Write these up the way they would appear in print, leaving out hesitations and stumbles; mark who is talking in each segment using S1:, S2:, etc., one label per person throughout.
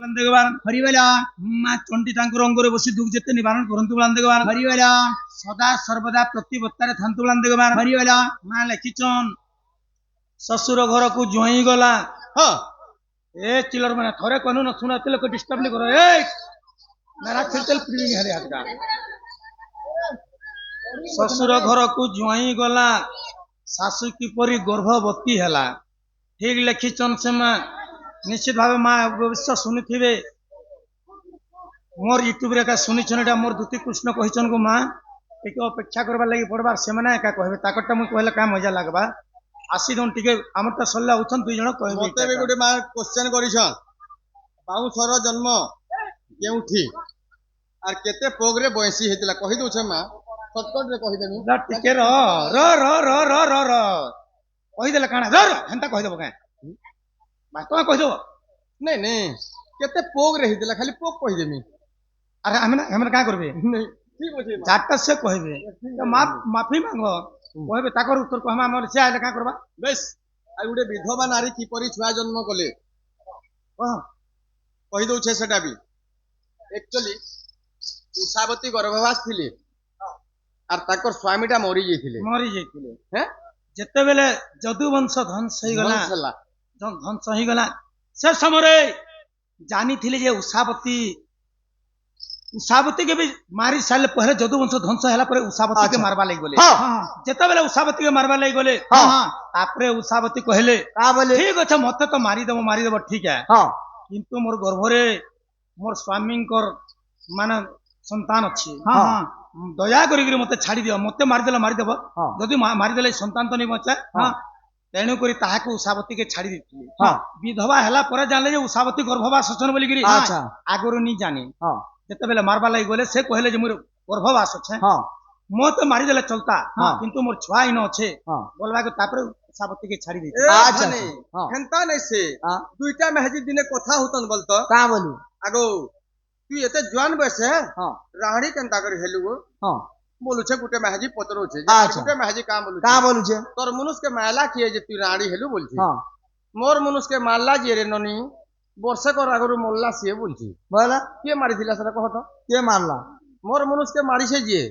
S1: भगवान हरिवेला माँ चंडी अंगरे बसी दुख जेते निवारण करंतु भगवान हरिवेला सदा सर्वदा प्रतिबत्तारे थांतु भगवान हरिवेला माँ लिखिचन ससुर घर को जोई गला हाँ ए चिलर मैंने थोड़े कहनु न सुनाते लोग डिस्टर्ब नहीं करो ए मेरा खेलतेल प्रीमिंग है हाथ ससुर घर को जोई गला सासु किपरि गर्भवती हैला ठीक लिखिचन से माँ निश्चित भाव माँ भविष्य शुणी थे मोर यूट्यूब रे शुनी मोर दूती कृष्ण कहन को माँ टे अपेक्षा करवा लगी पड़वा से एका कहे ताकटा मुझे कहले क्या मजा लगवा आसी दन टे आम तो सरला उठन दुई जन कहे
S2: मते भी गोटे माँ क्वेश्चन करिसन बाउंसर जन्म केउठी आर केते प्रोग्रे बयसी हेतिला कहि दउ छ माँ शॉर्टकट रे कहि देनी
S1: टिके र र र र र र र कहि देला काना र हेंता कहि देबो का बात कहि देबो
S2: नहीं नहीं केते प्रोग्रे हेतिला खाली पोक कहि देमी
S1: अरे हम का करबे
S2: नहीं ठीक अछि
S1: जाटा से कहबे तो माफी मांगो कहबे ताकर उत्तर को हम हमर से आले का करबा
S2: बेस आ गुटे विधवा नारी किपरि छुआ जन्म कले कहि दउ छ सेटा भी एक्चुअली उषावती गर्भवास थिले आर ताकर स्वामीटा मरि जेथिले हैं
S1: जते बेले जदुवंश ध्वंस होई गला ध्वंस होई गला से समय जानी थिले जे उषावती के भी मारी साले पहले जदुवंश ध्वंस हैला पर उषावती के मारबा लई गले जते बेले उषावती के मारबा लई गले तापरे उषावती कहले का बोले ठीक अछि मते तो मारी देबो ठीक है किंतु मोर गर्भरे मोर स्वामी माने संतान अच्छी दया करी मते छाड़ी दियो मते मारी देबो जदि मारी देले संतान तो नहीं बचे तेणु करी ताहाको उषावती के छाड़ी देथिले विधवा हैला पर जानले जे उषावती गर्भवास अछन बोली गिरी आगरो नहीं जाने जते बेले मारबा लई गले से कहले जे मोर गर्भवास अछि मो तो मारी देले चलता किंतु मोर छुआ इन अछि बोलबा के तापर उषावती के छाड़ी देथि
S2: अच्छा हेंता नै से दुईटा महजी दिने कथा होतन बोलतो
S1: का बोलू
S2: आगो तू एते जवान बयस है राहड़ी केनता कर हेलु बोलू छे गुटे महजी पतरो छे गुटे महजी का बोलू छे तोर मनुष्य के माला किए जे तू राहड़ी हेलु बोल छी मोर मनुष्य के माला जे रे ननी वर्षे कर आगरु मोल्ला से बोल छी बोला के मारी दिला सरा कह तो के मारला मोर मनुष्य के मारी से जे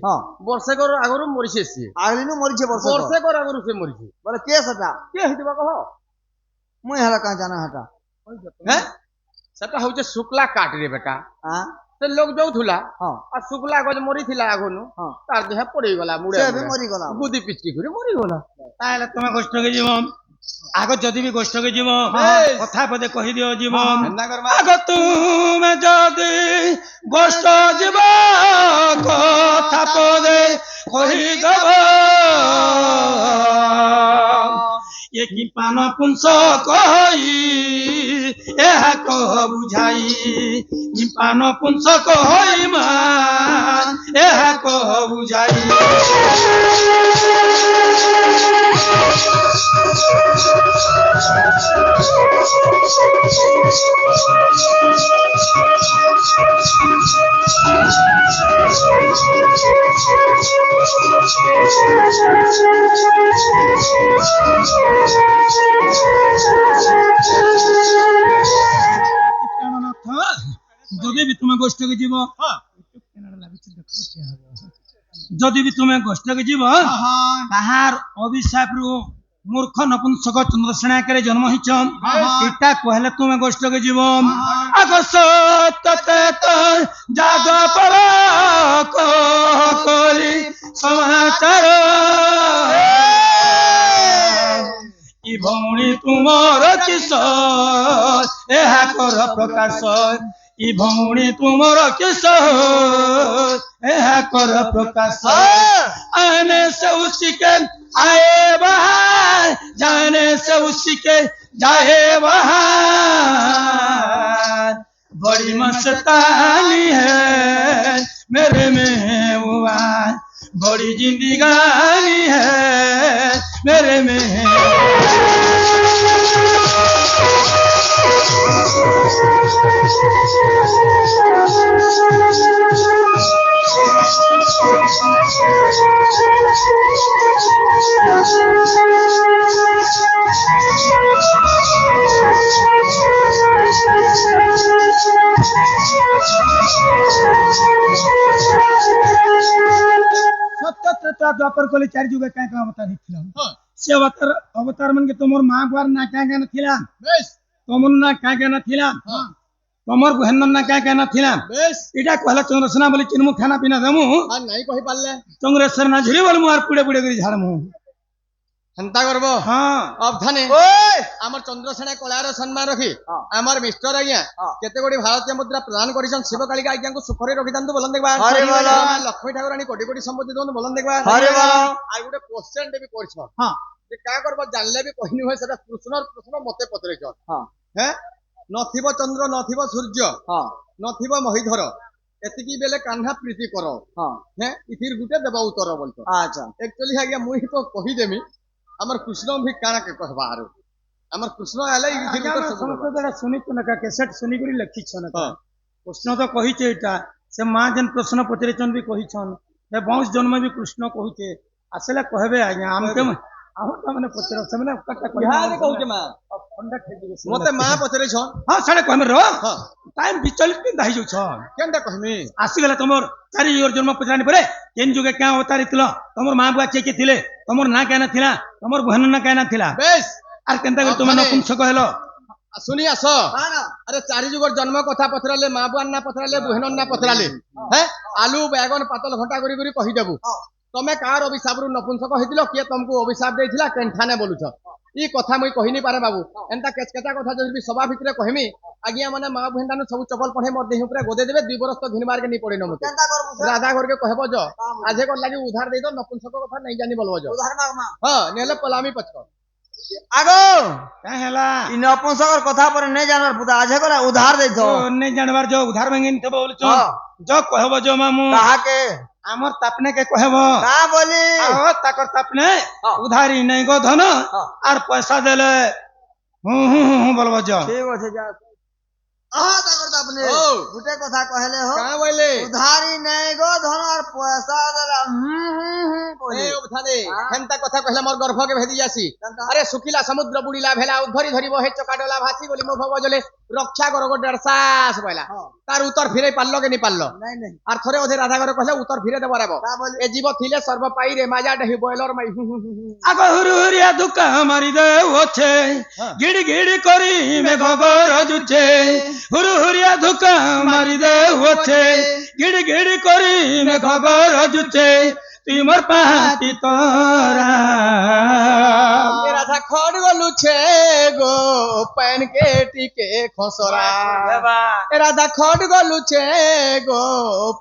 S2: वर्षे कर आगरु मरि से सी आगलिनु मरि छे वर्षे कर आगरु से मरि छी बोले के सटा के हितबा कह मुई हला का जाना हटा हैं सटा हो जे शुक्ला काट रे बेटा हां से लोग जाउथुला आ शुक्ला गज मरि थिला आगनु तार देह पड़ी गला मुड़े से भी मरि गला बुद्धि पिचकी करे मरि गला ताले तुम कष्ट के जीवन आगो जदि भी कष्ट के जीवन कथा पदे कहि दियो जीवन आगो तुम जदि कष्ट जीवन कथा पदे कहि देबो ये की पान पुंस कहि एहा कह बुझाई ई पान पुंस कहि मान एहा कह बुझाई जदि भी तुम्हें गोष्ठ के जीव जदि भी तुम्हें गोष्ठ के जीव ताहार अभिशाप रु मूर्ख नपुंसक चंद्रसेना करे जन्म हिचन इटा कहले तुम्हें गोष्ठ के जीव अगसते जाग पर कोली समाचार ई भौणी तुमर किस एहा कर प्रकाश ई भौणी तुमर किस एहा कर प्रकाश आने से उसी के आए बाहर जाने से उसी के जाए बाहर बड़ी मस्तानी है मेरे महबूबा बड़ी जिंदगानी है मेरे
S1: ত্রেতা দ্বাপর কলি চারি যুগে কাঁ কাঁ অবতার হইছিল সে অবতার মানে তোমার মা বুয়ার না কাঁ কাঁ ছিল
S2: বেশ
S1: তোমার না কাঁ কাঁ ছিল তোমার বহেন না কাঁ কাঁ ছিল
S2: বেশ
S1: এটা কহলা চন্দ্রসেনা বলি চিনমু খানা পিনা দেমু
S2: আর নাই কহি পারলে
S1: চন্দ্রেশ্বর না ঝুরি বল মু আর পুড়ে পুড়ে করে ঝাড়মু
S2: হেন্তা করব
S1: হ্যাঁ
S2: অবধানে আমার চন্দ্রসেনা কলার সম্মান রখি আমার মিস্টার আজ্ঞা কেতে কোটি ভারতীয় মুদ্রা প্রদান করিছন শিব কালিকা আজ্ঞাকে সুখরে রখিতান্তু বলন দেখবা
S3: হরে বল।
S2: লক্ষ্মী ঠাকুরানী কোটি কোটি সম্পত্তি দন বলন দেখবা
S3: হরে বল।
S2: আর গোটে কোশ্চেন তে বি করছ
S1: হ্যাঁ
S2: যে কা করব জানলে বি কহিনি হয় সেটা কৃষ্ণর প্রশ্ন মতে পত্রেছ
S3: হ্যাঁ
S2: হ্যাঁ নথিব চন্দ্র নথিব সূর্য
S3: হ্যাঁ
S2: নথিব মহিধর এতিকি বেলে কাহ্না প্রীতি কর
S3: হ্যাঁ
S2: হ্যাঁ ইথির গুটে দেব উত্তর বলছ
S3: আচ্ছা
S2: একচুয়ালি আজ্ঞা মুই তো কহি দেমি আমার কৃষ্ণ ভি কাଣା কে কহবা আরো আমার কৃষ্ণ আলে ইথির
S1: আজ্ঞା
S2: উত্তর
S1: ଆମେ
S2: ସବୁ
S1: ସମସ୍ତେ
S2: ଦେବା।
S1: ତ ଶୁଣିଛୁ ନା କ୍ୟାସେଟ ଶୁଣିକରି ଲେଖିଛନ
S2: ହଁ।
S1: କୃଷ୍ଣ ତ କହିଛେ ଏଇଟା ସେ ମା ଯେନ୍ ପ୍ରଶ୍ନ ପଚାରିଛନ୍ ବି କହିଛନ୍ ସେ ବଂଶ ଜନ୍ମ ବି କୃଷ୍ଣ କହୁଛେ ଆସିଲେ କହିବେ ଆଜ୍ଞା ଆମକେ ଆମର ତ ମାନେ ପଚାର ସେମାନେ କଥା
S3: ଇହାଦେ କହୁଛେ ମା
S1: ଥଣ୍ଡା ଖେଦିବେ
S2: ମତେ ମା ପଚାରିଛ
S1: ହଁ ସାଡେ କହିବେ ର
S2: ହଁ
S1: ଟାଇମ ବିଚଳିତ କେନ୍ତା ହେଇଯାଉଛନ୍
S2: କେନ୍ତା କହମି
S1: ଆସିଗଲେ ତମର ଚାରି ଯୁଗର ଜନ୍ମ ପଚାରାନି ପରେ କେନ୍ ଯୁগে କାଁ ଅବତାରିଥିଲ ତମର ମା ବୁଆ କିଏ କିଏ ଥିଲେ ତମର ନାଁ କାଁ ଥିଲା ତମର ବହନ ନା କାଁ ଥିଲା
S2: বেশ
S1: আর কেনতা করে তোমার নপুংসক হলো
S2: শুনি আস আরে চারি যুগর জন্ম কথা পচরালে মা বুয়ার না পচরালে বুহেনর না পচরালে হ্যাঁ আলু বেগন পাতল ঘন্টা করি করি কহিদেবু তুমি কার অভিশাপরু নপুংসক হইতিল কিয়ে তমকু অভিশাপ দেইছিলা কেনঠানে বলুছ ই কথা মুই কহিনি পারে বাবু এন্তা কেচকেটা কথা যদি সভা ভিতরে কহিমি আজ্ঞা মানে মা বুহেনটানু সবু চপল পড়ে মোর দেহ উপরে গদে দেবে 2 বরস তো ঘিনবার কে নি পড়ি নমতে
S3: কেনতা করবো
S2: রাধা ঘরকে কহব জ আজে কর লাগি উধার দেই তো নপুংসক কথা নাই জানি বলব জ
S3: উদাহরণ মাগ মা
S2: হ্যাঁ নেলে পলামি পছক
S3: আগো
S1: কাঁ হেলা
S3: ই নপুংসকৰ কথা পরে নাই জানার পুতা আজে করে উধার দেইছ
S1: তো নাই জানবার जो उधार मांगिन थबो बोलछ
S3: हाँ।
S1: जो कहब जो मामू
S3: কাহাকে
S1: हमर तापने के कहब
S3: কা বলি
S1: आओ ताकर तापने
S3: हाँ।
S1: उधारी नहीं गो धन
S3: हाँ।
S1: আর পয়সা দেলে বলব जो
S3: ঠিক আছে যা আহা তাকর আপনি
S2: ও।
S3: গুটে কথা কহেলে হো
S2: কাঁ বইলে
S3: উধারি নাই গো ধন আর পয়সা দেলা কইলে
S2: এ উঠানে
S3: হ্যাঁ।
S2: হেনতা কথা কহিলা মোর গর্ভকে ভেদি যাসি
S3: কেনতা?
S2: আরে শুকিলা সমুদ্র বুড়িলা ভেলা উদ্ধরি ধরিব হে চকাডলা ভাসি বলি মো ভব জলে রক্ষা কর গো দেড়সাস বইলা
S3: হ্যাঁ।
S2: তার উত্তর ফিরে পারলো কে নি পারলো
S3: নাই নাই
S2: আর থরে ওধে রাধা ঘরে কহিলা উত্তর ফিরে দেব রাব
S3: কা বলি
S2: এ জীব থিলে সর্ব পাই রে মাজা ডহি বয়লর মাই
S1: আগ হুরিয়া দুকা মারি দে ওছে
S2: हाँ।
S1: গিড় গিড় করি মে গগর জুছে হুরিয়া দুকা মারি দে ওছে গিড় গিড় করি মে গগর জুছে তুই মোর পাতি তোরা
S2: এ রাধা খড় গলু ছে গো প্যান কে টিকে খসরা এ রাধা খড় গলু ছে গো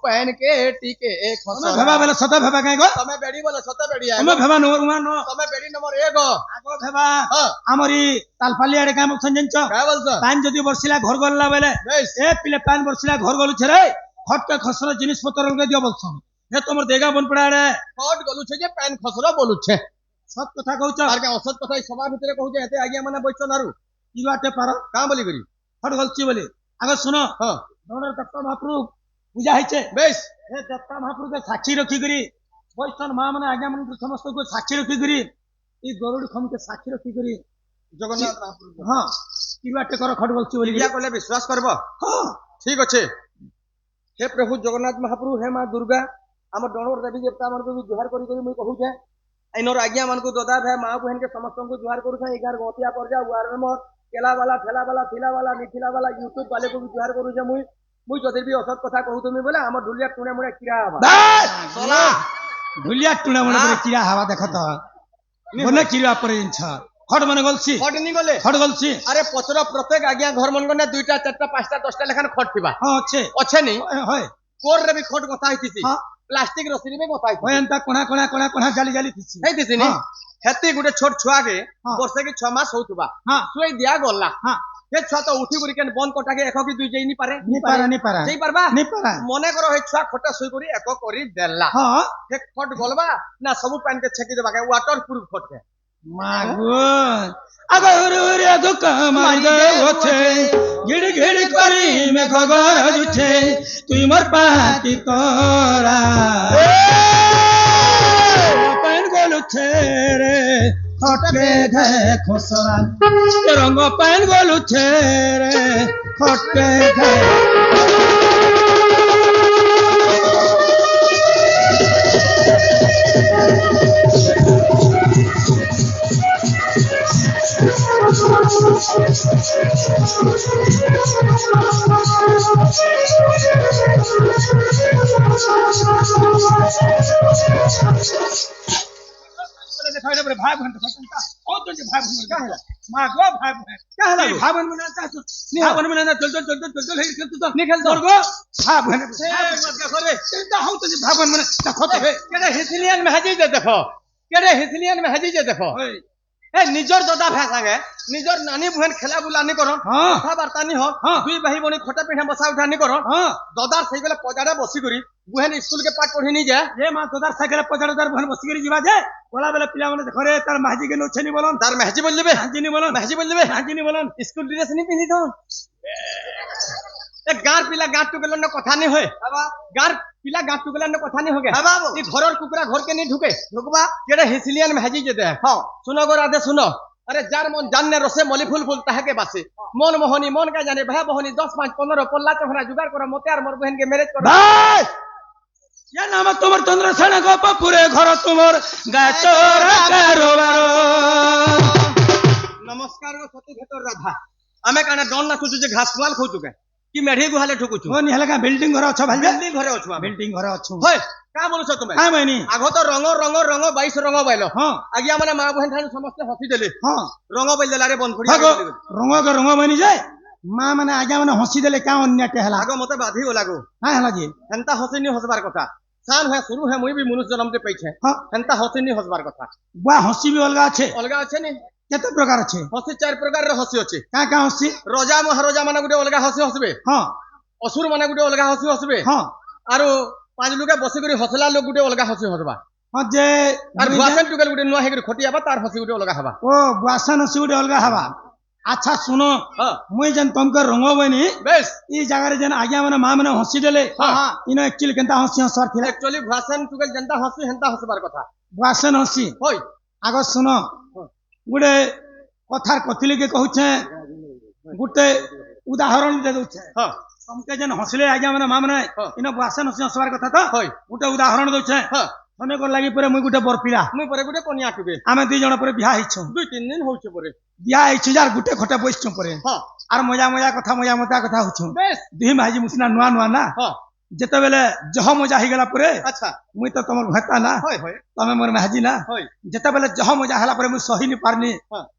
S2: প্যান কে টিকে
S1: তুমি
S2: খসরা
S1: ভেবা বেলে সত ভেবা কাই গো
S2: তুমি বেড়ি বলে সত বেড়ি
S1: তুমি ভেবা নো উমা নো
S2: তুমি বেড়ি নম্বর 1
S1: আগ ভেবা
S2: হ্যাঁ
S1: আমরি তালপালি আড়ে কাম সঞ্জনছ
S2: কা বলছ
S1: পান যদি বর্ষিলা ঘর গল্লা বেলে
S2: বেশ
S1: এ পিলে পান বর্ষিলা ঘর গলুছে রে খটকা খসর জিনিস পত্র লগে দিও বলছন হে তোমার দেগা বন পড়া রে
S2: খট গলুছে যে প্যান খসরা বলুছে
S1: সত কথা কହୁଛ
S2: আর কে অসৎ কথা এই সভা ভিতরে কহুছে এতে আজ্ঞা মানে বইছ নারু
S1: কি বাটে পার
S2: কা বলি করি
S1: খট গলছি বলি আগে শুনো
S2: হ্যাঁ
S1: দৌড় দত্ত মহাপ্রভু পূজা হইছে
S2: বেশ
S1: হে দত্ত মহাপ্রভুকে সাক্ষী রখি করি বৈষ্ণব মা মানে আজ্ঞা মানে সমস্ত সাক্ষী রখি করি এই গরুড় খমকে সাক্ষী রখি করি
S2: জগন্নাথ মহাপ্রভু
S1: হ্যাঁ কি বাটে কর খট গলছি বলি
S2: ইয়া কলে বিশ্বাস করব
S1: হ্যাঁ
S2: ঠিক আছে হে প্রভু জগন্নাথ মহাপ্রভু হে মা দুর্গা আমার ডণর দেবী দেবতা মানকু भी जुहार करी करी मुई कहू छे आइनर आज्ञा मानकु ददा भे मां बहन के समस्त को जुहार करू छे 11 गोतिया पर जा वार में मोर केला वाला ठेला वाला थिला वाला मिथिला वाला यूट्यूब वाले को भी जुहार करू छे मुई जदि भी असत कथा कहू तुमी बोले हमर ढुलिया टुणे मुड़े किरा हवा
S1: सोला ढुलिया टुणा मने করে চিরা হাওয়া দেখত বনে চিরা পরে ইনছ খট মানে গলছি
S2: खट नी गले
S1: খট গলছি
S2: अरे पचर प्रत्येक आज्ञा घर मन गने 2टा 4टा 5टा 10टा लेखान खट थिबा
S1: হ্যাঁ আছে
S2: अच्छे नी
S1: হয়
S2: कोर रे भी खट गथा हितिसी
S1: हाँ।
S2: प्लास्टिक रस्सी में गथा हितिसी
S1: হয় এন্তা কোনা কোনা কোনা কোনা জালি জালি দিছি
S2: हेतिसी नी
S1: हाँ।
S2: हेती गुटे छोट छुआ के
S1: हाँ।
S2: वर्षे के 6 मास होतुबा
S1: হ্যাঁ
S2: सुई दिया गल्ला
S1: হ্যাঁ
S2: हे छुआ तो उठी गुरी के बंद कटा के एक की दुई जई नी पारे
S1: নি পারা নি পারা
S2: जई पारबा
S1: নি পারা
S2: मने करो हे छुआ खोटा सुई करी एक करी देला
S1: হ্যাঁ
S2: हे खट गलबा ना सब पैन के छेकी देबा के वाटर प्रूफ खट के
S1: মাগো আগ হুরি দুক মারি দে ওছে গিড় গিড় করি মে খগর জুছে তুই মোর পাতি তোরা পেন গলুছে রে খটকে ঘে খসরা রঙ পেন গলুছে রে খটকে ঘে भाई बहन भाई बहन और तो भाई बहन क्या है मां गो भाई बहन क्या है भाई बहन में ना भाई बहन में ना चल तो निकल दो गो भाई बहन से मत का करे चिंता हो तो भाई बहन में देखो तो केरे हिसलियन में हजी जे देखो केरे हिसलियन में हजी जे देखो ए निजर दादा भासांगे निजर नानी बहन खेला बुलानी करो कथा बार्ता नहीं हो दुई भाई बहन खटा पिठा बसा उठानी करो दादार सही गले पजारे बसी करी बहन स्कूल के पाठ पढ़ी नहीं जाए ये मां दादार सही गले पजारे दार बहन बसी करी जीवा जे बोला बेले पिला माने देखो रे तार महजी के नोछे नहीं बोलन तार महजी बोल लेबे महजी नहीं बोलन महजी बोल लेबे महजी नहीं बोलन स्कूल ड्रेस नहीं पिनी तो ए गार पिला गाट टुकेलन न कथा नहीं होय गार पिला गाट टुकेलन न कथा नहीं होगे ई घरर कुकरा घर के नहीं ढुके ढुकबा केड़े हिसलियन में हजी जेते हां सुनो गो राधे सुनो अरे जार मन जानने रसे मली फूल फूल ताहे के बासे मन मोहनी मन का जाने भाई मोहनी 10 5 15 पल्ला चोहरा जुगाड़ करो मोते और मोर बहन के मैरिज करो या नाम तुमर चंद्रसेन गोप पूरे घर तुमर गाचोरा कारोबार नमस्कार गो सती भेटर राधा आमे काना डन ना कुछ जे घास पुआल खौ चुके कि मेढी गुहाले ठुकुछु ओ निहला का बिल्डिंग घर अछ भाई बिल्डिंग घरे अछु बिल्डिंग घरे अछु होय का बोलछ तुमे हां मैनी आगो तो रंग रंग रंग 22 रंग बाइलो हां आगिया माने मां बहन थान समस्त हसी देले हां रंग बाइल देला रे बन फड़ी रंग के रंग मैनी जाय मां माने आगिया माने हसी देले का अन्यटे हला आगो मते बाधी हो लागो हां हला जी हंता हसीनी हसबार कथा सान है शुरू है मुई भी मनुष्य जन्म ते पैछे हां हंता हसीनी हसबार कथा बा हसी भी अलगा छे ने केते प्रकार अछि हसी 4 प्रकार रे हसी अछि का हसी रोजा महारोजा माने गुटे अलगा हसी हसबे हां असुर माने गुटे अलगा हसी हसबे हां आरो पांच लोगे बसी करी हसला लोग गुटे अलगा हसी हसबा हां जे आर बुआसन टुकल गुटे नुआ हेकरी खटियाबा तार हसी गुटे अलगा हबा ओ बुआसन हसी गुटे अलगा हबा अच्छा सुनो मुई जन तुमको रंगो बनी बेस ई जगह रे जन आज्ञा माने मां माने हसी देले हां इनो एक्चुअली केनता हसी हसबार थिला एक्चुअली बुआसन टुकल जनता हसी हंता हसबार कथा बुआसन हसी होय आगो सुनो गुटे कथार कथिले के कहूछे गुटे उदाहरण दे दूछे हां तुमके जन हसले आज्ञा माने मां माने इनो बुआसन हसी हसबार कथा तो होय गुटे उदाहरण दोछे हां हने को लागि परे मुई गुटे बरपिला मुई परे गुटे कन्या टुके आमे दुई जण परे बियाह हिछु 2-3 दिन होउछे परे बियाह हिछु यार गुटे खटे बसछु परे हां आर मजा मजा कथा मजा मता कथा होछु बेस दुई माजी मुसना नुआ नुआ ना हां जेते बेले जह मजा हि गेला परे अच्छा मुई तो तमर भता ना होय होय तमे मोर माजी ना होय जेते बेले जह मजा हला परे मुई सही नि पारनी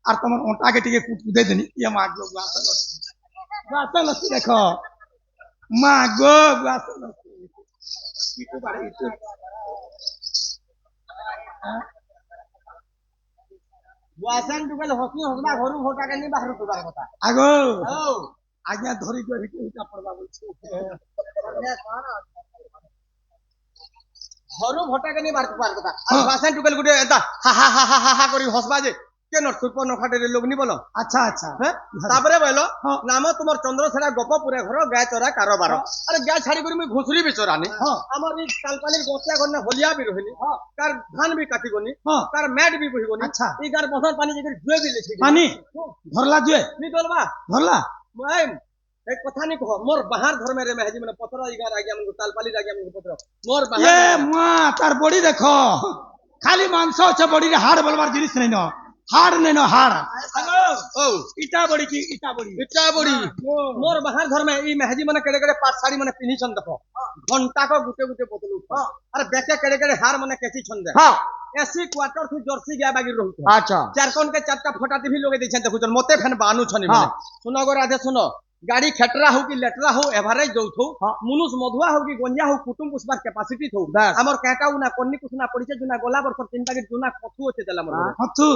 S1: आर तमर ओंटा के टिके कूट दे देनी ये मां गो वासन देखो मां गो वासन इको बारे इको वासन टुकल हसी हसबा घरु होटा के नि बाहर टुकार कथा आगो आज्ञा धरी जो हिट हिटा पड़बा बोलछु घरु होटा के नि बाहर टुकार कथा वासन टुकल गुटे एता हा हा हा हा हा करी हसबा जे के न सुप न खाटे लोग नि बोलो अच्छा अच्छा तापरे बोलो नाम तुमर चंद्रसेना गोप पूरे घर गाय चोरा कारोबार अरे गाय छाड़ी करी मुई घुसरी बेचरानी हमर ई कालपाली गोतिया गन्ना होलिया भी रहनी कार धान भी काटी गनी कार मैड भी बही गनी अच्छा ई कार बसन पानी जे जुए भी लेछि पानी भरला जुए नि डलबा भरला मैं एक कथा नि कहो मोर बाहर घर में रे महजी माने पतरा ई गार आगे हमन कालपाली आगे हमन पतरा मोर बाहर ए मां तार बॉडी देखो खाली मांस छ बॉडी रे हाड़ बलवार जिनिस नै न हाड़ नै न हाड़ ओ इटा बड़ी की इटा बड़ी मोर बाहर घर में ई महजी माने केड़े केड़े पाट साड़ी माने पिनी छन देखो घंटा को गुटे गुटे बोतल अरे बेके केड़े केड़े हार माने केसी छन दे हां एसी क्वार्टर थी जर्सी गाय बागी रहू अच्छा चार कोन के चारटा फोटा टीवी लोगे दै छन देखु छन मते फेन बानु छनी माने सुनो गो राधे सुनो गाड़ी खेटरा हो कि लेटरा हो एवरेज दउथो मुनुस मधुआ हो कि गंजा हो कुटुम पुष्पार कैपेसिटी थो हमर कहटा उना कोन्नी कुसना पड़िছে जुना गोला बरसर तीन पैकेट जुना कथु होते देला मोर कथु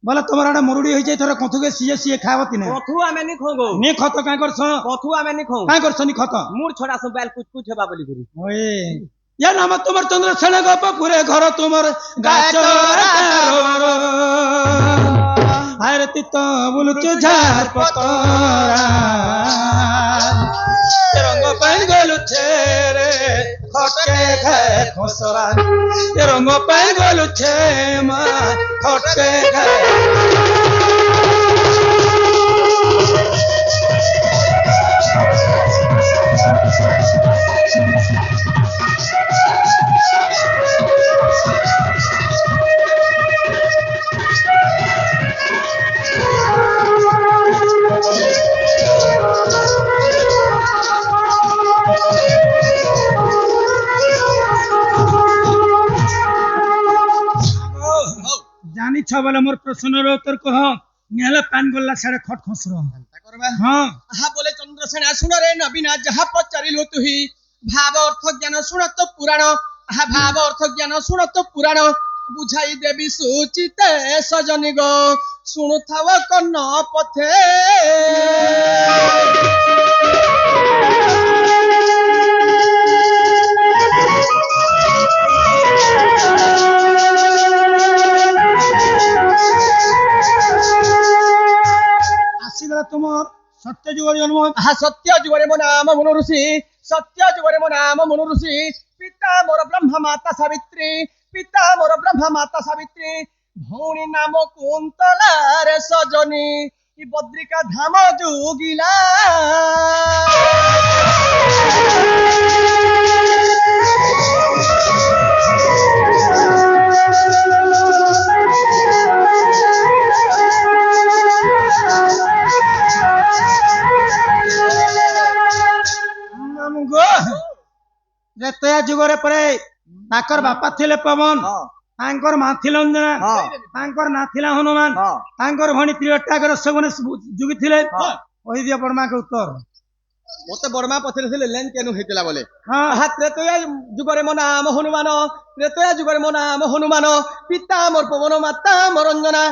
S1: बोले तोमर आडे मरुडी होई जाय थोर कथु के सीए खावती ने कथु आमे नि खोगो नि खत का करछ कथु आमे नि खो का करछ नि खत मूड छोड़ा सब बैल कुछ कुछ हेबा बोली करी ओए या नाम तुमर चंद्रसेन गोप पूरे घर तुमर गाचोरा आरती तो बुलुचु झार पतरा रंग पाई गलु छेरे खटके खाए खसरा रंग पाई गलु छे मा खटके खाए पूछ बोले मोर प्रश्न रो उत्तर कह नेहले पान गल्ला साडे खट खसरो हां
S2: आहा बोले चंद्रसेना सुन रे नवीना जहा पचारिलु तुही भाव अर्थ ज्ञान सुन तो पुराण आहा भाव अर्थ ज्ञान सुन तो पुराण बुझाई देवी सुचिते सजनी गो सुनुथाव कन्न पथे
S1: आसीगला तुमर सत्य जुग जन्म
S2: आहा सत्य जुगरे मो नाम मनु ऋषि सत्य जुगरे मो नाम मनु ऋषि पिता मोर ब्रह्म माता सावित्री पिता मोर ब्रह्म माता सावित्री भौणी नाम कुंतला रे सजनी इ बद्रिका धाम जोगिला
S1: गो जेतया जुगरे परे ताकर बापा थिले पवन तांकर मा थिले अंजना तांकर ना थिला हनुमान तांकर भणी प्रियटाकर सगने जुगी थिले ओहि दिया बर्मा के उत्तर
S2: मते बर्मा पथले थिले लेन केनु हेतिला बोले
S1: हां
S2: आहा त्रेतया जुगरे मो नाम हनुमान त्रेतया जुगरे मो नाम हनुमान पिता मोर पवन माता मोर अंजना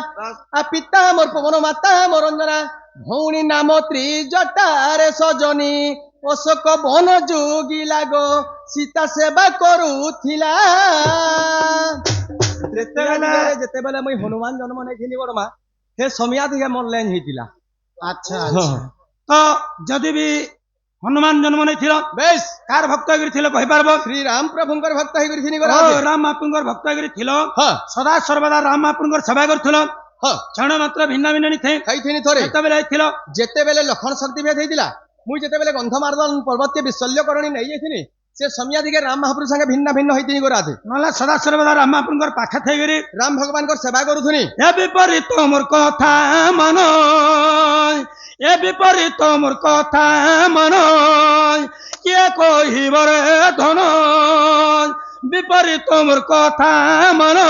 S2: आ पिता मोर पवन माता मोर अंजना भौणी नाम त्रिजटा रे सजनी अशोक बन जोगी लागो सीता सेवा करूथिला जेते बेले मुई हनुमान जन्म नै थिनी बर्मा हे समिया दिगे मन लेन हेतिला
S1: अच्छा अच्छा तो जदि भी हनुमान जन्म नै थिलो
S2: बेस
S1: कार भक्त गिरी थिलो कहि पारबो
S2: श्री राम प्रभुंकर भक्त हे गिरी थिनी
S1: ओ
S2: गरा
S1: राम महापुंकर भक्त गिरी थिलो
S2: हां
S1: सदा सर्वदा राम महापुंकर सेवा करथिलो
S2: हां
S1: क्षण मात्र भिन्न भिन्न नि थे
S2: खाई थिनी थोरे
S1: केते बेले थिलो
S2: जेते बेले लखन शक्ति भेद हेतिला मुई जेते बेले गंधमार्दन पर्वत के विशल्य करणी नै जेथिनी से समिया दिगे राम महापुरुष संगे भिन्न भिन्न होइतिनी गोराथे
S1: नला सदा सर्वदा राम महापुंकर पाखा थे गिरी
S2: राम भगवान को सेवा करूथुनी
S1: ए विपरीत मोर कथा मन ए विपरीत मोर कथा मन के कहिब रे धन विपरीत मोर कथा मन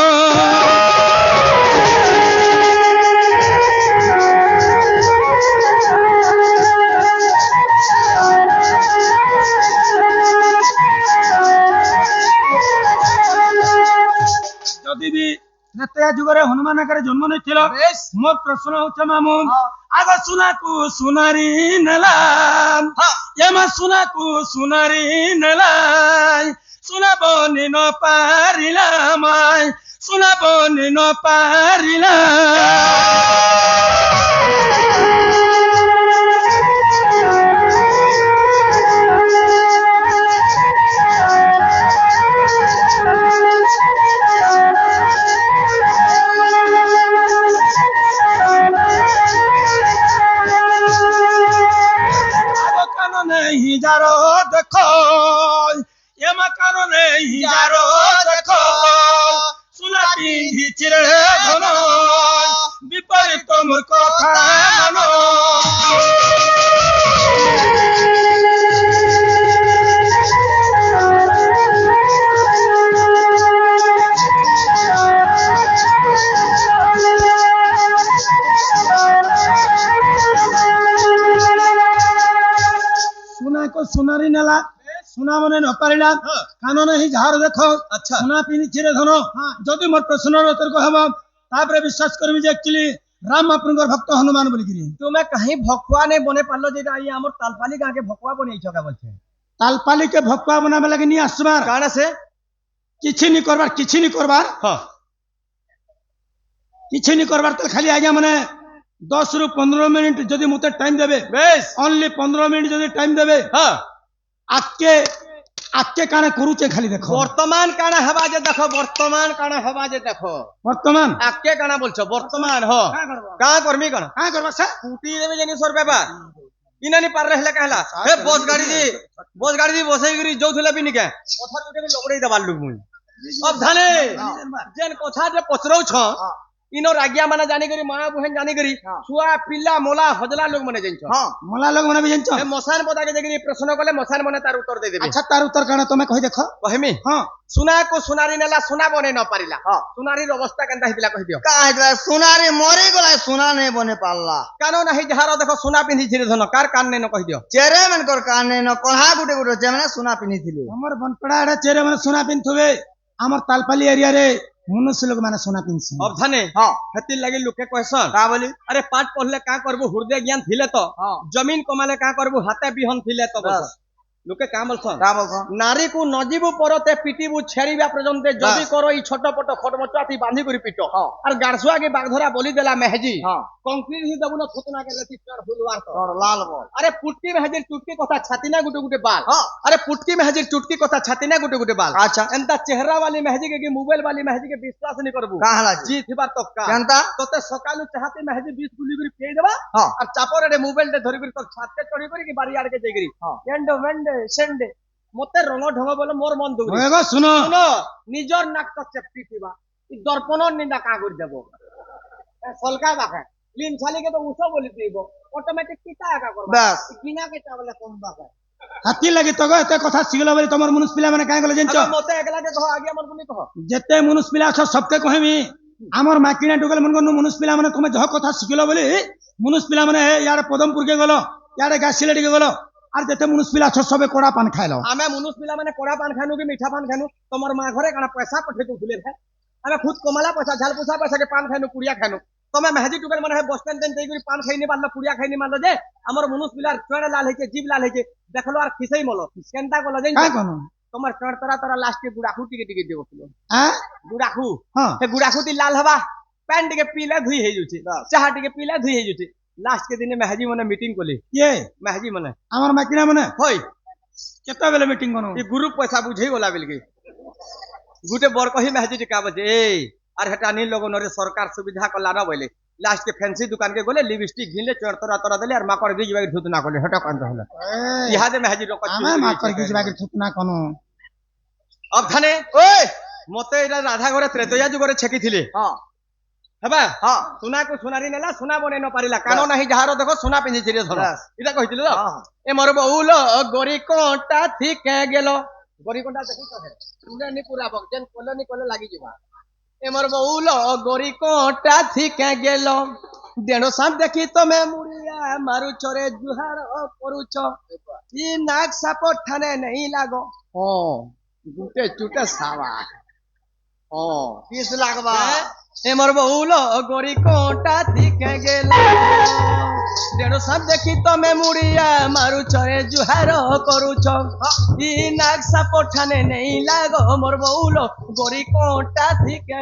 S1: जदि भी त्रेतया जुगरे हनुमान आकर जन्म नै थिलो मोर प्रश्न होछ मामू आग सुनाकू सुनारी नेला एमा सुनाकू सुनारी नेला सुनाबनी न पारिला माय सुनाबनी न पारिला नहीं जारो देखो ये मकानो नहीं जारो देखो सुना पिंधी चिरे धनो विपरीत मोर कथा मानो सुना को सुनारी नेला सुना मने न पारिला कानो नहीं झार देखो
S2: अच्छा
S1: सुना पिनी चिरे धनो जदि मोर प्रश्न उत्तर को हबो तापरे विश्वास करबी जे एक्चुअली राम महापुंकर भक्त हनुमान बोली गिरी
S2: तुमे कहीं भक्वा ने बने पालो जे आई हमर तालपाली गां के भक्वा बने छका बोलछे
S1: तालपाली के भक्वा बनाबे लागि नि आसबार
S2: काना से
S1: किछि नि करबार
S2: हां
S1: किछि नि करबार त खाली आज्ञा माने 10 रु 15 मिनिट जदि मुते टाइम देबे
S2: बेस
S1: ओनली 15 मिनिट जदि टाइम देबे
S2: हां
S1: आके आके काने करूचे खाली देखो
S2: वर्तमान काना हवा जे देखो वर्तमान काना हवा जे देखो
S1: वर्तमान
S2: आके काना बोलछो वर्तमान हो का करमी काना
S1: का करबा से
S2: टूटी देबे जेनी सर पेपर इनानी पार रहले कहला हे बस गाड़ी दी बसई गिरी जोथले भी निके कथा गुटे भी लगड़ई दबाल लु मुई अब धाने जेन कथा जे पचरौ छ इनो रागिया माने जानी करी माँ बहन जानी करी छुआ पिल्ला मोला हजला लोग माने जानिछ
S1: मोला लोग माने भी जानछ
S2: ए मसान पता के देखि प्रश्न कले मसान माने तार उत्तर दे देबे
S1: अच्छा तार उत्तर काना तमे कहि देखो
S2: कहमी
S1: हां
S2: सुना को सुनारी नेला सुना बने न पारिला सुनारी अवस्था केनता हितला कहि दियो
S3: का हेतला सुनारी मरे गला सुना नहीं बने पारला
S2: कानो नाही जहार देखो सुना पिंधी छिरे धन कार कान ने न कहि दियो
S3: चेरे मन कर काने न कहा गुटे गुटे जे माने सुना पिनी थिले
S1: हमर बनपड़ा एडा चेरे माने सुना पिनथुबे हमर तालपाली एरिया रे मनुष्य लोग माने सोना पिनछ
S2: अब धने
S3: हां
S2: हति लगे लोके कहसन
S3: का बोली
S2: अरे पाठ पढ़ले का करबो हृदय ज्ञान थिले तो जमीन कमाले का करबो हाथे बिहन थिले तो बस लोके का बोलसन
S3: का बोलसन
S2: नारी को नजीबु परते पिटिबु छेड़ीबा पर्यंत जदी करो ई छोट पट खटमचाती बांधी करी पिटो और गारसुआ के बागधरा बोली देला मेहजी कंक्रीट ही दबु न थुतना के लती चर फुलवार तो
S3: और लाल बोल
S2: अरे पुटकी मेहजी चुटकी कथा छाती ना गुटे गुटे बाल अरे पुटकी मेहजी चुटकी कथा छाती ना गुटे गुटे बाल
S3: अच्छा
S2: एंता चेहरा वाली मेहजी के मोबाइल वाली मेहजी के विश्वास नहीं करबु
S3: का हला
S2: जी थिबा तो का
S3: केनता
S2: तोते सकालु चाहते मेहजी 20 गुली गुली पेई देबा और चापर रे मोबाइल रे धरि तो छात के चढ़ी करी कि बारी आड़ के जेगरी एंड वेंड सेंड मते रंग ढंग बोले मोर मन दुगरी
S1: होएगो सुनो
S2: सुनो निजर नाक तो चेप्टी थिबा इ दर्पण निंदा का कर देबो सलका बाखे लिन छाली के तो उसो बोली दीबो ऑटोमेटिक किता का करबा
S3: बस
S2: बिना के चावले कम बाखे
S1: हाथी लगी तो गो एते कथा सिगलो बोली तमर मनुष्य पिला माने काहे गले जानछ
S2: मते एकला के कहो आगे मन कुनी कहो
S1: जेते मनुष्य पिला छ सबके कहमी हमर माकिना टुगल मन को मनुष्य पिला माने तुमे जह कथा सिगलो बोली मनुष्य पिला माने यार पदमपुर के गलो यार गासिलेट के गलो আর যেতে মনুষ পিলা ছ সবে কোড়া পান খাইলো
S2: আমি মনুষ পিলা মানে কোড়া পান খানু কি মিঠা পান খানু তোমার মা ঘরে কানা পয়সা পঠে তো ভুলে ভাই আমি খুদ কমালা পয়সা ঝাল পুছা পয়সা के পান খাইনু পুড়িয়া খাইনু তুমি মেহেজি টুকেল মানে বস স্ট্যান্ড দেন দেই পান খাইনি মারলো পুড়িয়া খাইনি মারলো যে আমার মনুষ পিলার চড়ে লাল হইছে জিভ লাল হইছে দেখলো আর খিসেই মলো কেনটা কলো জানি
S1: কাই কোন
S2: তোমার চড় তরা তরা লাস্টে গুড়াখু টিকে টিকে দেবছিল
S1: হ্যাঁ
S2: গুড়াখু
S1: হ্যাঁ
S2: সে গুড়াখু তি লাল হবা প্যান টিকে পিলে ধুই হই যাচ্ছে চাহা টিকে পিলে ধুই হই যাচ্ছে लास्ट के दिन मेहजी मने मीटिंग कोली
S1: ये
S2: मेहजी मने
S1: আমার মাকিনা মানে
S2: होय
S1: কেতা বেলে মিটিং কোন
S2: ये ग्रुप पैसा बुझे वाला बिल के गुटे बर कही मेहजी टिका बजे ए अरे हटा नी लोगन रे सरकार सुविधा कला न बोले लास्ट के फैंसी दुकान के गोले लिपस्टिक घिनले चढ़तरा तरा देले और माकर दी जबा धुत ना कोले हटा कान रहला यहा दे मेहजी रोक
S1: आमे माकर की जबा के धुत ना कोन
S2: अब धने ओए मते इरा राधा घरे त्रेतया जुगरे छकी थिले हां हेबा हां सुना को सुनारी नेला सुना बने न पारिला कानो नाही जहारो देखो सुना पिंजी छिरे धर इटा कहिथिले तो ए मोर बहुल गोरी कोंटा थिके गेलो गोरी कोंटा देखि कहे तुने नि पूरा बक जेन कोलनी कोले लागि जिबा ए मोर बहुल गोरी कोंटा थिके गेलो डेणो साम देखि तो मैं मुड़िया मारू चोरे जुहार करूछ ई नाक साप ठाने नहीं लागो ओ गुटे चुटे सावा ओ
S3: 20 लाख बा
S2: ए मोर बहुल गोरी कोंटा थिके गेलो डेणो साम देखि तो मैं मुड़िया मारू चोरे जुहार करूछ ई नाक साप ठाने नहीं लागो मोर बहुल गोरी कोंटा थिके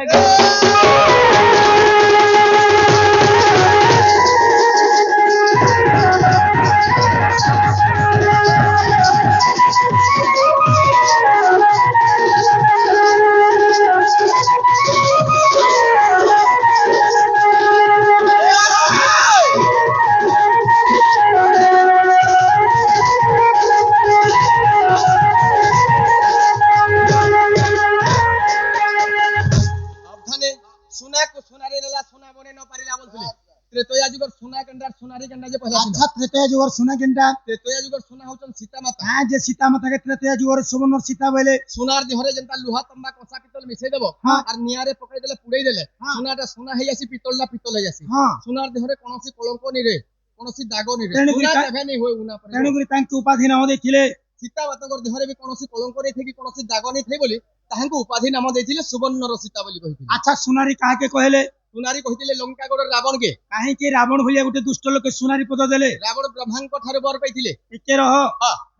S2: त्रेतया जुगर सुना कंडा सुनारी कंडा जे पहला
S1: अच्छा त्रेतया जुगर सुना केनटा
S2: त्रेतया जुगर सुना होचन सीता माता
S1: हां जे सीता माता के त्रेतया जुगर सुबर्णर सीता बोले
S2: सुनार दिहरे जनता लोहा तंबा कसा पितल मिसै देबो और नियारे पकड़ देले पुड़ै देले सुनाटा सुना हे जासी पितलना पितल हे जासी सुनार दिहरे कोनोसी कलंक नि रे कोनोसी दाग नि रे सुना केबे नै होय उना पर
S1: तेणु करी तांके उपाधि नाम देखिले
S2: सीता माताकर दिहरे भी कोनोसी कलंक नै थेकी कोनोसी दाग नै थे बोली ताहांको उपाधि नाम दैथिले सुवर्णर सीता बोली कहिथिले
S1: अच्छा सुनारी काहे के कहले
S2: सुनारी कहिथिले लंका गोड़ रावण के
S1: काहे के रावण भलिया गुटे दुष्ट लोक सुनारी पद देले
S2: रावण ब्रह्मांक ठारे बर पैथिले
S1: एके रह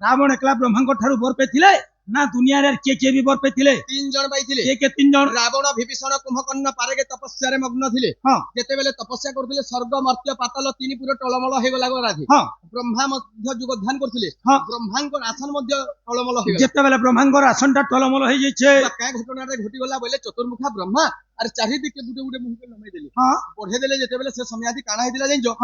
S1: रावण एकला ब्रह्मांक ठारू बर पैथिले ना दुनिया रे के भी बर पैथिले
S2: तीन जन पैथिले
S1: के 3 जन
S2: रावण विभीषण कुंभकर्ण पारेगे तपस्या रे मग्न थिले जेते बेले तपस्या करथिले स्वर्ग मर्त्य पाताल तीन पूरा टळमळ हे गला राधि ब्रह्मा मध्य जुग ध्यान करथिले ब्रह्मांक आसन मध्य टळमळ हे
S1: जेते बेले ब्रह्मांक आसन ता टळमळ हे जैछे
S2: काय घटना रे घटी गला बोले चतुर्मुखा ब्रह्मा अरे चारि दिके गुटे गुटे मुह के नमै देले बढ़े देले जेते बेले से समयादि काना हे दिला जइजो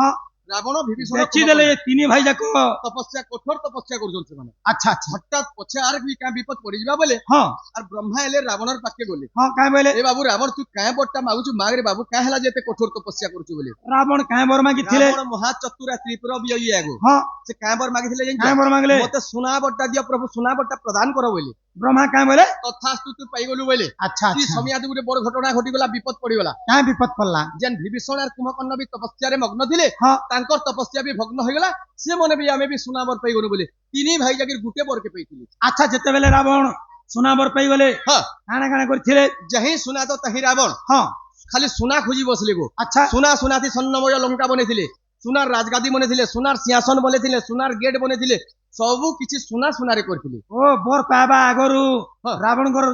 S2: ରାବଣ ବିଭୀଷଣ
S1: ଦେଖିଦେଲେ ଏ ତିନି ଭାଇ ଯାକ
S2: ତପସ୍ୟା କଠୋର ତପସ୍ୟା କରୁଛନ୍ତି ସେମାନେ।
S1: ଆଚ୍ଛା ଆଚ୍ଛା
S2: ହଠାତ୍ ପଛେ ଆର ବି କାଁ ବିପଦ ପଡିଯିବା ବୋଲେ
S1: ହଁ
S2: আর ব্রহ্মা এলে রাবণর পাকে গলে
S1: ହଁ କାଁ ବୋଇଲେ
S2: এ বাবু রাবণ তুই কাঁ বটটা মাগুছু মাগরে বাবু কাঁ হেলা যে এতে কঠোর তপস্যা করছু বলে
S1: ରାବଣ କାଁ ବର ମାଗିଥିଲେ
S2: রাবণ মহাচতুরা ত্রিপুরা বিয়ে আগো
S1: ହଁ
S2: সে কাঁ বর মাগিଥିଲେ
S1: କାଁ
S2: জানিছ
S1: ବର ମାଗିଲେ
S2: মতে সোনা বটটা দিও প্রভু সোনা বটটা প্রদান করো বলে
S1: ବ୍ରହ୍ମା କାଁ ବୋଇଲେ
S2: তথাস্তু তুই পাইগলু বলে
S1: আচ্ছা
S2: তুই
S1: আচ্ছা
S2: সমিয়াদি গোটে বড় ঘটনা ঘটিগলা বিপদ পড়িগলা
S1: কাଁ বিপদ পড়লা
S2: যেন বিভীষণ আর কুম্ভকর্ণ বি তপস্যারে মগ্ন ଥିଲେ
S1: ହଁ
S2: তাঙ্কর তপস্যা বি ভগ্ন হইগলা সে মনে বি আমি বি সোনা বর পাইগলু বলে তিনি ভাই জাগির গুটে বরকে পাইଥିଲି
S1: আচ্ছা যেତେବେଳେ ରାବଣ ସୁନା ବର ପାଇଗଲେ
S2: হ্যাঁ
S1: କାଣା କାଣା କରିଥିଲେ
S2: যাহি সোনা তো তাহি রাবণ
S1: ହଁ
S2: খালি সোনা খুঁজি বসলে গো
S1: আচ্ছা
S2: সোনা সোনাথি স্বর্ণময় লঙ্কা বনেছিলে সোনার রাজগাদি বনেছিলে সোনার সিংহাসন বনেছিলে সোনার গেট বনেছিলে ସବୁ କିଛି ସୁନା ସୁନାରେ କରିଥିଲେ
S1: ଓ ବର ପାଇବା ଆଗରୁ
S2: ହଁ।
S1: ରାବଣଙ୍କର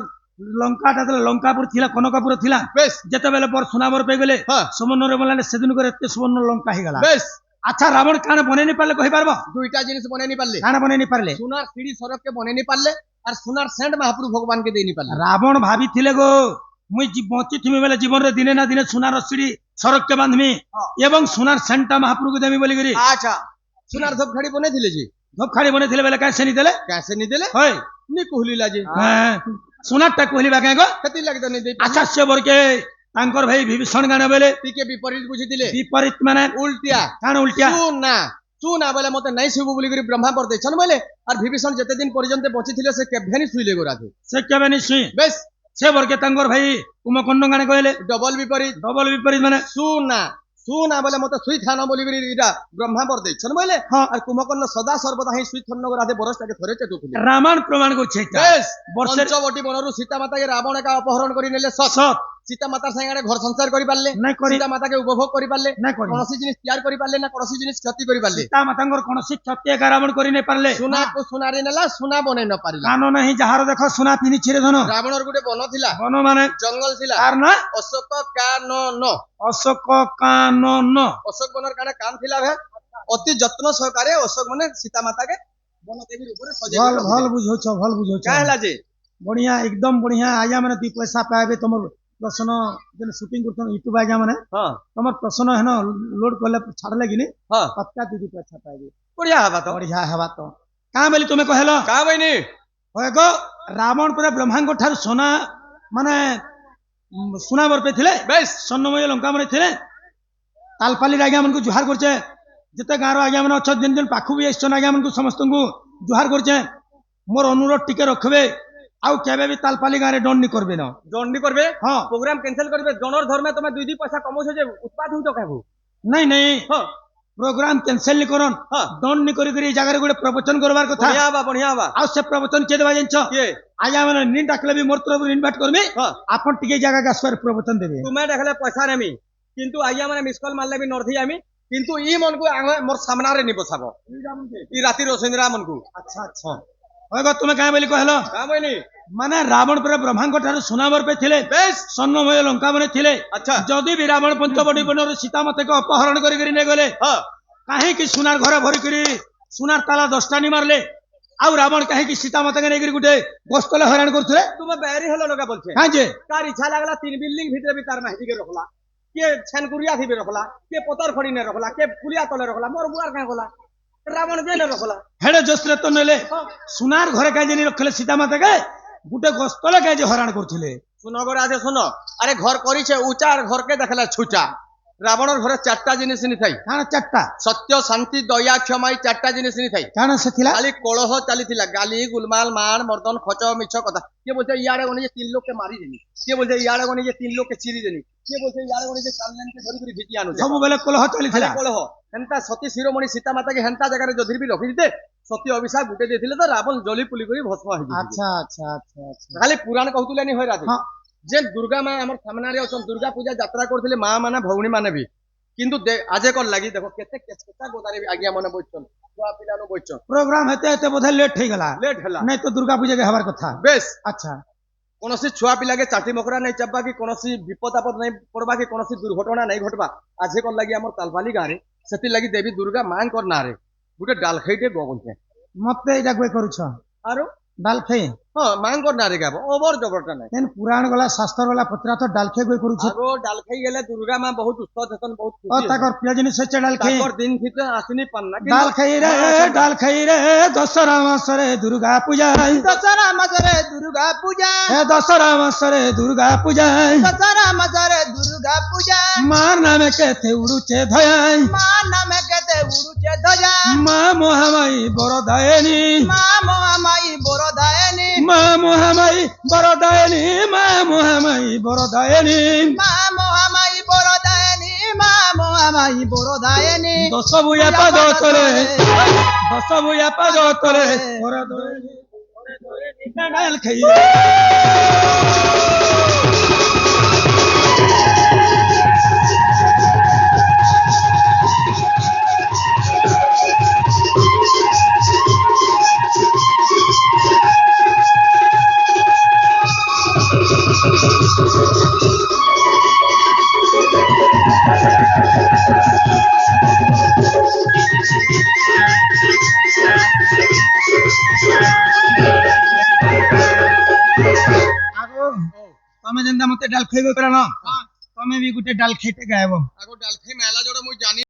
S1: ଲଙ୍କାଟା ଥିଲା ଲଙ୍କାପୁର ଥିଲା କନକାପୁର ଥିଲା
S2: ବେଶ
S1: ଯେତେବେଳେ ବର ସୁନା ବର ପାଇଗଲେ
S2: ହଁ
S1: ସୁବର୍ଣ୍ଣରେ ବୋଲାଲେ ସେଦିନଙ୍କର ଏତେ ସୁବର୍ଣ୍ଣ ଲଙ୍କା ହେଇଗଲା
S2: ବେଶ
S1: ଆଚ୍ଛା ରାବଣ କାଣା ବନେଇ ନି ପାରିଲେ କହିପାରିବ
S2: দুইটা জিনিস বনাই নি পারলে
S1: କାଣା ବନେଇ ନି ପାରିଲେ
S2: সোনার সিঁড়ি সড়ককে বনাই নি পারলে আর সোনার সেন্ট মহাপ্রভু ভগবানকে দেই নি পারলে
S1: ରାବଣ ଭାବିଥିଲେ ଗୋ ମୁଇଁ ବଞ୍ଚିଥିମି ବେଲେ ଜୀବନରେ ଦିନେ ନା ଦିନେ ସୁନାର ସିଡି ସଡ଼କକେ ବାନ୍ଧମି ଏବଂ ସୁନାର ସେଣ୍ଟଟା ମହାପ୍ରଭୁକୁ ଦେମି ବୋଲିକିରି
S2: আচ্ছা সোনার ধূপখাড়ি বনেইଥିଲେ যে
S1: ଧୂପଖାଡି ବନେଇଥିଲେ ବେଲେ କାଇଁ ସେନି ଦେଲେ
S2: কাছে নি দেলে
S1: ହଏ
S2: নি কহলিলা যে
S1: ସୁନାରଟା କହିଲିବା କାଇଁ ଗୋ
S2: ক্ষতি লাগি তো নি দেই
S1: ଆଚ୍ଛା ସେ ବରକେ ତାଙ୍କର ଭାଇ ବିଭୀଷଣ ଗାଣ ବେଲେ
S2: ଟିକେ বিপরীত বুঝিଥିଲେ
S1: ବିପରୀତ ମାନେ
S2: উল্টিয়া
S1: କାଣା উল্ଟିଆ
S2: সুনা সুনা বলে মতে নাই শুভ বলি করে ব্রহ্মা বর দেছন বলে আর বিভীষণ যেতে দিন পর্যন্ত বঞ্চিଥିଲେ সে কেভেনি শুইলে গোরাধে
S1: ସେ କେବେ ନିଶ୍ଚୟ
S2: বেশ
S1: ସେ ବରକେ ତାଙ୍କର ଭାଇ କୁମକର୍ଣ୍ଣ ଗାଣ କହିଲେ
S2: ডবল বিপরীত
S1: ଡବଲ ବିପରୀତ ମାନେ
S2: সুনা সুনা বলে মতে সুই থান বলি করে এটা ব্রহ্মা বর দেছন বলে
S1: ହଁ
S2: আর কুম্ভকর্ণ সদা সর্বদা হি সুই থন্ন গোরাধে বরসটাকে ধরে চেটুଥିଲେ
S1: ରାମାୟଣ ପ୍ରମାଣ କରୁছে এটা
S2: বেশ
S1: ବର୍ଷେ
S2: পঞ্চবটী বনরু সীতা মাতাকে রাবণ একা অপহরণ করে নেলে সৎ
S1: সৎ
S2: সীতা মাতার সাথে ঘর সংসার করে পারলে
S1: ନାଇଁ କରି
S2: সীতা মাতাকে উপভোগ করে পারলে
S1: ନାଇଁ କରି
S2: কোনসি জিনিস তৈয়ার করে পারলে না কোনসি জিনিস ক্ষতি করে পারলে
S1: ସୀତା ମାତାଙ୍କର କୌଣସି କ୍ଷତି ଏକା ରାବଣ କରି ନେଇ ପାରିଲେ
S2: সোনা কো সোনারে নেলা সোনা বনাই ন পারিলা
S1: କାନ ନାହିଁ ଯାହାର ଦେଖ ସୁନା ପିନ୍ଧିଛି ରେ ଧନ
S2: রাবণর গোটে বন ଥିଲା
S1: ବନ ମାନେ
S2: জঙ্গল ଥିଲା
S1: ତାର ନା
S2: অশোক কানন
S1: ଅଶୋକ କାନନ
S2: অশোক বনর কানে কাম ଥିଲା ভে অতি যত্ন সহকারে অশোক মানে সীতা মাতাকে বন দেবীর উপরে সজাই
S1: ଭଲ ଭଲ ବୁଝଉଛ ଭଲ ବୁଝଉଛ
S2: কা হেলা যে
S1: ବଢିଆ ଏକଦମ ବଢିଆ ଆଜ୍ଞା ମାନେ ଦୁଇ ପଇସା ପାଇବେ ତମର ପ୍ରଶ୍ନ ଯେନ୍ ସୁଟିଂ କରୁଛନ୍ ୟୁଟ୍ୟୁବ ଆଜ୍ଞା ମାନେ
S2: হ্যাঁ
S1: ତମର ପ୍ରଶ୍ନ ହେନ ଲୋଡ କଲେ ଛାଡଲେ କିନି
S2: হ্যাঁ
S1: ପକ୍କା ଦୁଇ ପଇସା ପାଇବେ
S2: বড়িয়া হবা তো
S1: ବଢିଆ ହେବା ତ କାଁ ବୋଲି ତୁମେ କହିଲ
S2: কা বইনি
S1: ହଏ ଗୋ ରାବଣ ପରେ ବ୍ରହ୍ମାଙ୍କ ଠାରୁ ସୁନା ମାନେ ସୁନା ବରପେ ଥିଲେ
S2: বেশ
S1: ସ୍ୱର୍ଣ୍ଣମୟ ଲଙ୍କା ମାନେ ଥିଲେ ତାଲପାଲିରେ ଆଜ୍ଞା ମାନଙ୍କୁ ଜୁହାର କରୁଛେ ଯେତେ ଗାଁର ଆଜ୍ଞା ମାନେ ଅଛ ଯେନ୍ ଯେନ୍ ପାଖକୁ ବି ଆସିଛନ୍ ଆଜ୍ଞା ମାନଙ୍କୁ ସମସ୍ତଙ୍କୁ ଜୁହାର କରୁଛେ ମୋର ଅନୁରୋଧ ଟିକେ ରଖିବେ ଆଉ କେବେ ବି ତାଲପାଲି ଗାଁରେ ଡନ୍ ନି করবে না
S2: দণ্ডি করবে
S1: ହଁ
S2: প্রোগ্রাম ক্যান্সেল করবে জনর ধর্মে তুমি দুই দুই পয়সা কমাউছ যে উৎপাদ হউছ কাহু
S1: ନାଇଁ ନାଇଁ
S2: হ্যাঁ
S1: ପ୍ରୋଗ୍ରାମ କ୍ୟାନସେଲ ନି କରନ୍
S2: ହଁ
S1: ଡନ୍ ନି କରି କରି ଏ ଜାଗାରେ ଗୋଟେ ପ୍ରବଚନ କରବାର କଥା
S2: বড়িয়া হবা বড়িয়া হবা
S1: ଆଉ ସେ ପ୍ରବଚନ କିଏ ଦେବା ଜାଣିଛ
S2: କିଏ
S1: ଆଜ୍ଞା ମାନେ ନି ଡାକଲେ ବି ମୋର ତରଫରୁ ଇନଭାଇଟ କରମି
S2: ହଁ
S1: ଆପଣ ଟିକେ ଏ ଜାଗାକୁ ଆସିବାର ପ୍ରବଚନ ଦେବେ
S2: তুমি দেখলে পয়সা নেমি কিন্তু আইয়া মানে মিস কল মারলে বি নর্ধি আমি কিন্তু ই মনকু আগে মোর সামনারে নি বসাবো ই রাতি রোসিন্দরা মনকু
S1: ଆଚ୍ଛା ଆଚ୍ଛା ହଏ ଗୋ ତୁମେ କାଁ ବୋଲି କହିଲ
S2: কা বইনি
S1: ମାନେ ରାବଣ ପରେ ବ୍ରହ୍ମାଙ୍କ ଠାରୁ ସୁନା ବରପେ ଥିଲେ
S2: বেশ
S1: ସ୍ୱର୍ଣ୍ଣମୟ ଲଙ୍କା ମାନେ ଥିଲେ
S2: আচ্ছা
S1: ଯଦି ବି ରାବଣ ପଞ୍ଚବଟୀ ବନରୁ ସୀତା ମାତାକୁ ଅପହରଣ କରିକିରି ନେଇଗଲେ
S2: হ্যাঁ
S1: କାହିଁକି ସୁନାର ଘର ଭରିକିରି ସୁନାର ତାଲା 10ଟା ନି ମାରଲେ ଆଉ ରାବଣ କାହିଁକି ସୀତା ମାତାকে ନେଇକିରି ଗୋଟେ ଗସ୍ତଲେ ହଇରାଣ କରୁଥିଲେ
S2: তুমি বেরি হলো লগা বলছে
S1: କାଁ ଯେ
S2: তার ইচ্ছা লাগলা তিন বিল্ডিং ভিতরে বি তার মাহিদিকে রখলা কে ছ্যানকুরিয়া থিবে রখলা কে পতর খড়ি নে রখলা কে পুলিয়া তলে রখলা মোর বুয়ার কাঁ গলা রাবণ যে নে রখলা
S1: হেড়ে জোসরে তো নেলে সুনার ঘরে কাজে নি রখলে সীতা মাতাকে ଗୋଟେ ଗସ୍ତଲେ କାଜେ ହଇରାଣ କରୁଥିଲେ
S2: শুনো গড়ে আছে শুনো আরে ঘর করিছে উঁচা আর ঘরকে দেখলা ছুচা রাবণর ঘরে চারটা জিনিস নি থাই
S1: କାଣ ଚାରିଟା
S2: সত্য শান্তি দয়া ক্ষমা এই চারটা জিনিস নি থাই
S1: କାଣ ସେ ଥିଲା
S2: খালি কলহ চালিଥିଲା গালি গুলমাল মান মর্দন খচ মিছ কথা কে বলছে ইয়াড়ে গনে যে তিন লোককে মারি দেনি কে বলছে ইয়াড়ে গনে যে তিন লোককে চিরি দেনি কে বলছে ইয়াড়ে গনে যে কাল্যাণকে ধরি করে ভিটি আনু
S1: ସବୁବେଳେ କଲହ ଚାଲିଥିଲା
S2: কলহ হেন্তা সতী শিরোমণি সীতা মাতাকে হেন্তা জায়গায় যদির বি রখি দিতে সতী অভিশাপ গুটে দিয়েছিল তো রাবণ জলি পুলি করে ভস্ম হয়ে যায়
S1: আচ্ছা আচ্ছা আচ্ছা আচ্ছা
S2: খালি পুরাণ কহুতুলেনি হয় রাধে
S1: ହଁ
S2: যে দুর্গা মা আমার সামনারে অছন দুর্গা পূজা যাত্রা করଥିଲେ মা মানে ভৌণী মানে বি কিন্তু আজে কর লাগি দেখো কেতে কেচকেটা গোদারে আজ্ঞা মনে বইছন ছুয়া পিলানো বইছন
S1: ପ୍ରୋଗ୍ରାମ ହେତେ ହେତେ ବୋଧେ ଲେଟ୍ ହେଇଗଲା
S2: লেট হেলা
S1: ନାଇଁ ତ ଦୁର୍ଗା ପୂଜାକେ ହେବାର କଥା
S2: বেশ
S1: ଆଚ୍ଛା
S2: কোনসি ছুয়া পিলাকে চাটি মকরা নাই চাপবা কি কোনসি বিপদ আপদ নাই পড়বা কি কোনসি দুর্ঘটনা নাই ঘটবা আজে কর লাগি আমার তালবালি গাঁরে সেতি লাগি দেবী দুর্গা মাঙ্কর নারে গুটে ডালখাইটে গগনছে
S1: ମତେ ଏଇଟା ଗୁଏ କରୁଛ
S2: আরো
S1: ଡାଲ ଖାଇ
S2: হ্যাঁ মাঙ্গর নারী গাব ওবর জবরটা নাই
S1: এন পুরাণ গলা শাস্ত্র গলা পত্রা তো ডালখে গই করুছে
S2: আগো ডাল খাই গেলে দুর্গা মা বহুত উস্ত হেতন বহুত
S1: ও তাকর প্রিয় জিনিস হচ্ছে ডালখে
S2: তাকর দিন ভিতরে আসিনি পান না
S1: ডাল খাই রে দশরা মাসরে দুর্গা পূজা
S3: দশরা মাসরে দুর্গা পূজা
S1: হে দশরা মাসরে দুর্গা পূজা
S3: দশরা মাসরে দুর্গা পূজা
S1: মার নামে কেতে উড়ুছে ধয়াই
S3: মা নামে কেতে উড়ুছে ধ্বজা
S1: মা মহামাই বরদায়নি
S3: মা মহামায়ী বরদায়নি
S1: মা মহামাই বরদায়নি মা মহামাই বরদায়নি
S3: মা মহামায়ী বরদায়নি মা মহামায়ী বরদায়নি
S1: দশ ভূয়া পাদ তলে দশ ভূয়া পাদ তলে বরদায়নি ডাল খাই তুমি যেন মতে ডাল খাইবে পারা না তুমি বি গুটে ডাল খাইতে গায়ব
S2: আগো ডাল খাই মেলা জোড়া মুই জানি